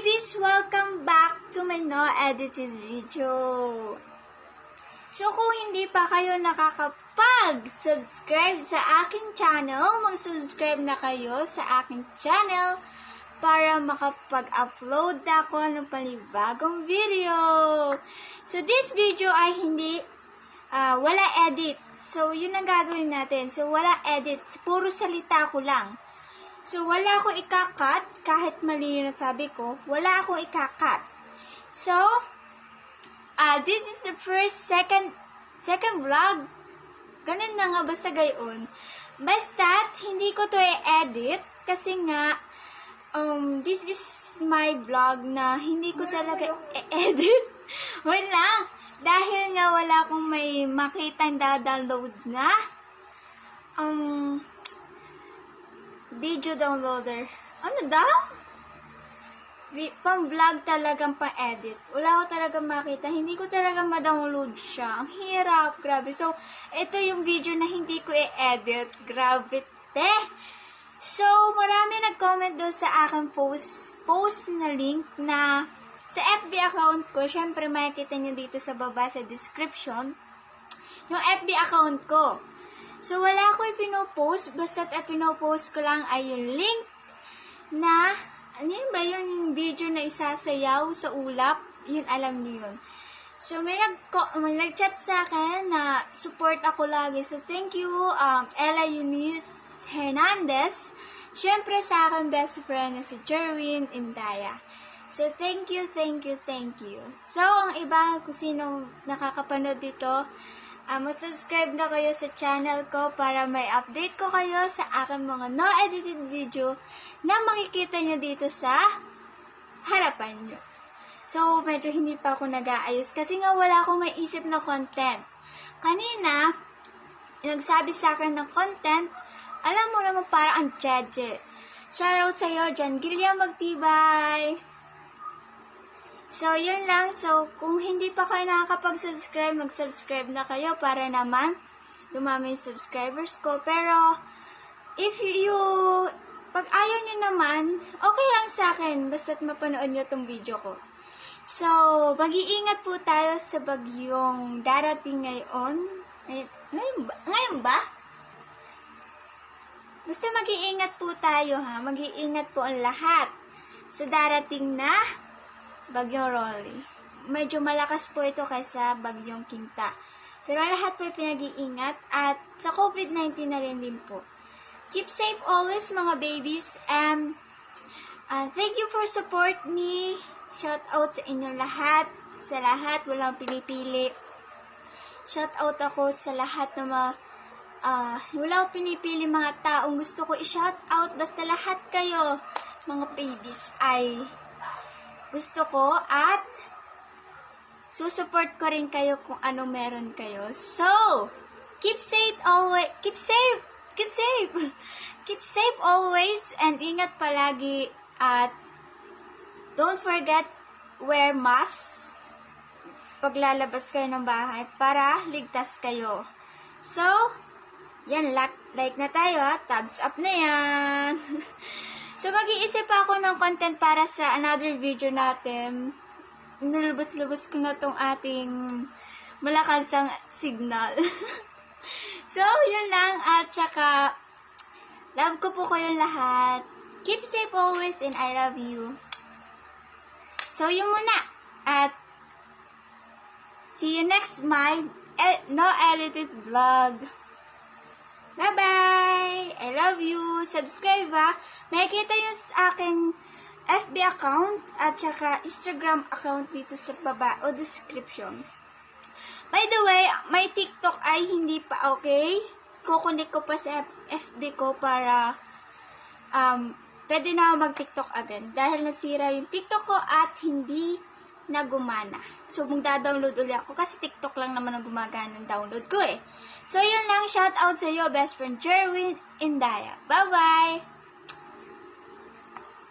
babies! Welcome back to my no-edited video. So, kung hindi pa kayo nakakapag-subscribe sa aking channel, mag-subscribe na kayo sa aking channel para makapag-upload na ako ng panibagong video. So, this video ay hindi, wala edit. So, yun ang gagawin natin. So, wala edit. Puro salita ko lang. So, wala akong ikakat, kahit mali yung nasabi ko, wala akong ikakat. So, this is the second vlog. Ganun na nga, basta gayon. Basta, hindi ko to i-edit, kasi nga, this is my vlog na hindi ko talaga i-edit. Wala. Dahil nga wala akong may makitang da-download na, video downloader. Ano daw? Pang-vlog talagang pa-edit. Wala ko talaga makita. Hindi ko talaga ma-download siya. Ang hirap. Grabe. So, ito yung video na hindi ko i-edit. Grabe, te. So, marami nag-comment doon sa aking post na link na sa FB account ko. Syempre, makikita nyo dito sa baba sa description. Yung FB account ko. So, wala ko ipinopost. Basta't ipinopost ko lang ay yung link na, ano yun ba yung video na isasayaw sa ulap? Yun, alam niyo yun. So, may nag-chat sa akin na support ako lagi. So, thank you, Ella Eunice Hernandez. Siyempre, sa akin best friend na si Jerwin Indaya. So, thank you, thank you, thank you. So, ang iba, kung sino nakakapanood dito, mag-subscribe na kayo sa channel ko para may update ko kayo sa aking mga no-edited video na makikita nyo dito sa harapan nyo. So, medyo hindi pa ako nag-aayos kasi nga wala akong maisip na content. Kanina, nagsabi sa akin ng content, alam mo naman parang ang jeje. Shoutout sa'yo, Jan Gilliam Magtibay. So, yun lang. So, kung hindi pa kayo nakakapag-subscribe, mag-subscribe na kayo para naman dumami yung subscribers ko. Pero, pag ayaw nyo naman, okay lang sa akin. Basta't mapanood nyo tong video ko. So, mag-iingat po tayo sa bagyong darating ngayon. Ngayon ba? Basta mag-iingat po tayo, ha? Mag-iingat po ang lahat sa darating na Bagyong Rolly. Medyo malakas po ito kaysa Bagyong Kinta. Pero lahat po ay pinag-iingat at sa COVID-19 na rin din po. Keep safe always mga babies and thank you for support me. Shout out sa inyong lahat. Sa lahat, walang pinipili. Shout out ako sa lahat ng mga wala akong pinipili mga taong gusto ko i-shout out. Basta lahat kayo mga babies ay gusto ko at susupport ko rin kayo kung ano meron kayo. So, keep safe always. Keep safe. Keep safe. Keep safe always and ingat palagi at don't forget wear mask pag lalabas kayo ng bahay para ligtas kayo. So, yan, like na tayo ha. Thumbs up na yan. So, mag-iisip ako ng content para sa another video natin. Nilubos-lubos ko na tong ating malakas ang signal. So, yun lang. At saka, love ko po kayong lahat. Keep safe always and I love you. So, yun muna. At, see you next my no-edited vlog. Bye-bye! I love you! Subscribe ha! Makikita yung aking FB account at saka Instagram account dito sa baba o description. By the way, my TikTok ay hindi pa okay. Kukunik ko pa sa FB ko para pwede na mag-TikTok agad. Dahil nasira yung TikTok ko at hindi na gumana. So, magda-download ulit ako kasi TikTok lang naman ang gumagana ng download ko eh. So, yun lang. Shout out sa iyo, best friend Jerwin Indaya. Bye-bye!